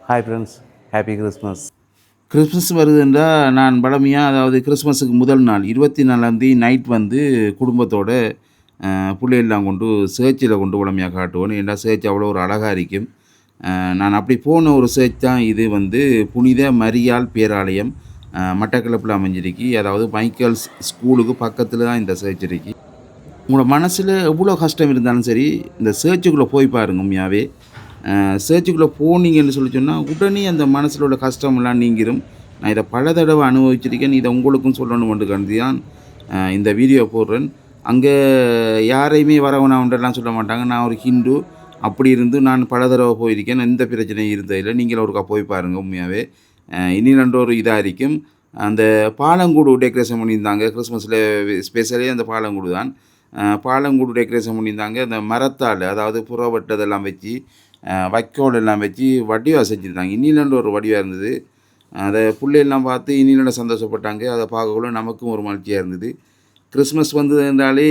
Hi friends, happy Christmas. Christmas வருதுன்றால் நான் பழமையாக அதாவது கிறிஸ்மஸுக்கு முதல் நாள் 24ஆம் நைட் வந்து குடும்பத்தோட பிள்ளையெல்லாம் கொண்டு சேர்ச்சில் கொண்டு பழமையாக காட்டுவோம். ஏன்னா சேர்ச் அவ்வளோ ஒரு அழகாக இருக்கும். நான் அப்படி போன ஒரு சேர்ச் தான் இது வந்து புனித மரியாள் பேராலயம் மட்டக்களப்பில் அமைஞ்சிருக்கு. அதாவது மைக்கேல்ஸ் ஸ்கூலுக்கு பக்கத்தில் தான் இந்த சேர்ச் இருக்கு. உங்களோட மனசில் எவ்வளோ கஷ்டம் இருந்தாலும் சரி, இந்த சேர்ச்சுக்குள்ளே போய் பாருங்க. உண்மையாகவே சேர்ச்சுக்குள்ளே போனீங்கன்னு சொல்லி சொன்னால் உடனே அந்த மனசில் உள்ள கஷ்டமெல்லாம் நீங்கிடும். நான் இதை பல தடவை அனுபவிச்சிருக்கேன். இதை உங்களுக்கும் சொல்லணுமென்று கருதி தான் இந்த வீடியோ போடுறேன். அங்கே யாரையுமே வரவனான்றெல்லாம் சொல்ல மாட்டாங்க. நான் ஒரு ஹிந்து, அப்படி இருந்து நான் பல தடவை போயிருக்கேன். எந்த பிரச்சனையும் இருந்ததில்லை. நீங்கள் ஒருக்கா போய் பாருங்கள். உண்மையாகவே இனி ரெண்டு ஒரு இதாக இருக்கும். அந்த பாலங்கூடு டெக்கரேஷன் பண்ணியிருந்தாங்க. கிறிஸ்மஸில் ஸ்பெஷலே அந்த பாலங்கூடு தான். பாலங்கூடு டெக்கரேஷன் பண்ணியிருந்தாங்க. அந்த மரத்தால், அதாவது புறவட்டதெல்லாம் வச்சு வைக்கோல் எல்லாம் வச்சு வடிவாக செஞ்சுருந்தாங்க. இன்னிலண்டு ஒரு வடிவாக இருந்தது. அதை பிள்ளையெல்லாம் பார்த்து இன்னிலண்ட சந்தோஷப்பட்டாங்க. அதை பார்க்கக்குள்ள நமக்கும் ஒரு மகிழ்ச்சியாக இருந்தது. கிறிஸ்மஸ் வந்தது என்றாலே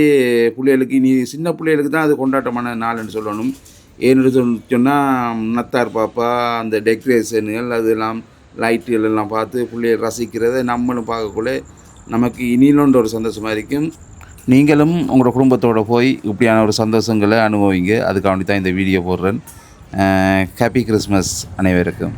பிள்ளைகளுக்கு இனி சின்ன பிள்ளைகளுக்கு தான் அது கொண்டாட்டமான நாள்னு சொல்லணும். ஏன்னு சொன்னால் நத்தார் பாப்பா, அந்த டெக்கரேஷனுகள், அதெல்லாம் லைட்டுகள் எல்லாம் பார்த்து பிள்ளைகள் ரசிக்கிறத நம்மளும் பார்க்கக்குள்ள நமக்கு இனிலோன்ற ஒரு சந்தோஷமாக இருக்கும். நீங்களும் உங்களோட குடும்பத்தோடு போய் இப்படியான ஒரு சந்தோஷங்களை அனுபவிங்க. அதுக்காண்டி தான் இந்த வீடியோ போடுறேன். ஹாப்பி கிறிஸ்மஸ் அனைவருக்கும்.